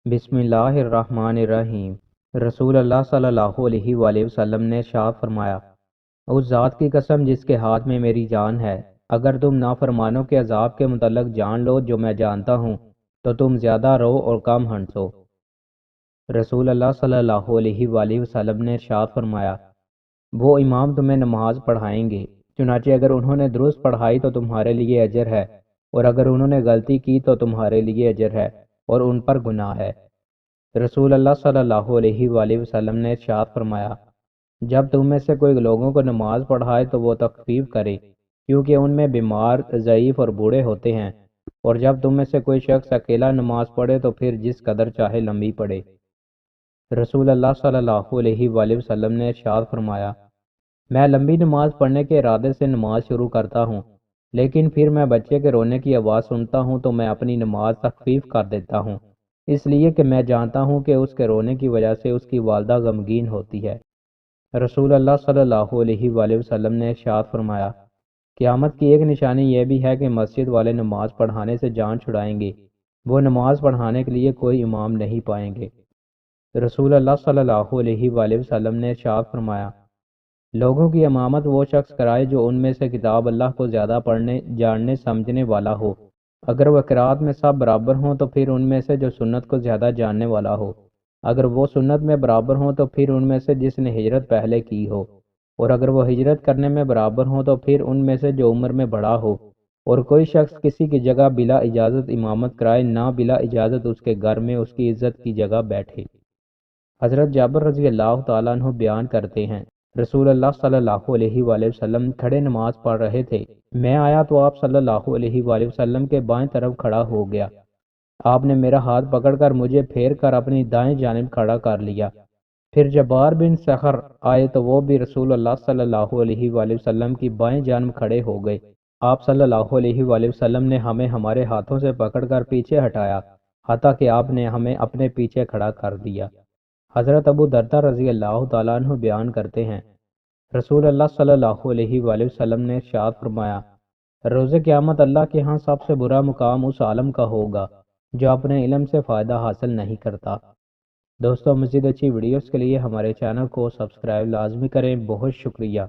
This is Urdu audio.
بسم اللہ الرحمن الرحیم۔ رسول اللہ صلی اللہ علیہ وآلہ وسلم نے ارشاد فرمایا، اس ذات کی قسم جس کے ہاتھ میں میری جان ہے، اگر تم نافرمانوں کے عذاب کے متعلق جان لو جو میں جانتا ہوں تو تم زیادہ رو اور کم ہنسو۔ رسول اللہ صلی اللہ علیہ وآلہ وسلم نے ارشاد فرمایا، وہ امام تمہیں نماز پڑھائیں گے، چنانچہ اگر انہوں نے درست پڑھائی تو تمہارے لیے اجر ہے، اور اگر انہوں نے غلطی کی تو تمہارے لیے اجر ہے اور ان پر گناہ ہے۔ رسول اللہ صلی اللہ علیہ وآلہ وسلم نے ارشاد فرمایا، جب تم میں سے کوئی لوگوں کو نماز پڑھائے تو وہ تخفیف کرے، کیونکہ ان میں بیمار، ضعیف اور بوڑھے ہوتے ہیں، اور جب تم میں سے کوئی شخص اکیلا نماز پڑھے تو پھر جس قدر چاہے لمبی پڑھے۔ رسول اللہ صلی اللہ علیہ وآلہ وسلم نے ارشاد فرمایا، میں لمبی نماز پڑھنے کے ارادے سے نماز شروع کرتا ہوں، لیکن پھر میں بچے کے رونے کی آواز سنتا ہوں تو میں اپنی نماز تخفیف کر دیتا ہوں، اس لیے کہ میں جانتا ہوں کہ اس کے رونے کی وجہ سے اس کی والدہ غمگین ہوتی ہے۔ رسول اللہ صلی اللہ علیہ وآلہ وسلم نے ارشاد فرمایا، قیامت کی ایک نشانی یہ بھی ہے کہ مسجد والے نماز پڑھانے سے جان چھڑائیں گے، وہ نماز پڑھانے کے لیے کوئی امام نہیں پائیں گے۔ رسول اللہ صلی اللہ علیہ وآلہ وسلم نے ارشاد فرمایا، لوگوں کی امامت وہ شخص کرائے جو ان میں سے کتاب اللہ کو زیادہ پڑھنے، جاننے، سمجھنے والا ہو۔ اگر وہ قرات میں سب برابر ہوں تو پھر ان میں سے جو سنت کو زیادہ جاننے والا ہو۔ اگر وہ سنت میں برابر ہوں تو پھر ان میں سے جس نے ہجرت پہلے کی ہو، اور اگر وہ ہجرت کرنے میں برابر ہوں تو پھر ان میں سے جو عمر میں بڑا ہو، اور کوئی شخص کسی کی جگہ بلا اجازت امامت کرائے، نہ بلا اجازت اس کے گھر میں اس کی عزت کی جگہ بیٹھے۔ حضرت جابر رضی اللہ تعالیٰ عنہ بیان کرتے ہیں، رسول اللہ صلی اللہ علیہ وآلہ وسلم کھڑے نماز پڑھ رہے تھے، میں آیا تو آپ صلی اللہ علیہ وآلہ وسلم کے بائیں طرف کھڑا ہو گیا۔ آپ نے میرا ہاتھ پکڑ کر مجھے پھیر کر اپنی دائیں جانب کھڑا کر لیا۔ پھر جبار بن سخر آئے تو وہ بھی رسول اللہ صلی اللہ علیہ وآلہ وسلم کی بائیں جانب کھڑے ہو گئے۔ آپ صلی اللہ علیہ وآلہ وسلم نے ہمیں ہمارے ہاتھوں سے پکڑ کر پیچھے ہٹایا، حتیٰ کہ آپ نے ہمیں اپنے پیچھے کھڑا کر دیا۔ حضرت ابو دردہ رضی اللہ تعالیٰ عنہ بیان کرتے ہیں، رسول اللہ صلی اللہ علیہ وآلہ وسلم نے ارشاد فرمایا، روز قیامت اللہ کے ہاں سب سے برا مقام اس عالم کا ہوگا جو اپنے علم سے فائدہ حاصل نہیں کرتا۔ دوستو، مزید اچھی ویڈیوز کے لیے ہمارے چینل کو سبسکرائب لازمی کریں۔ بہت شکریہ۔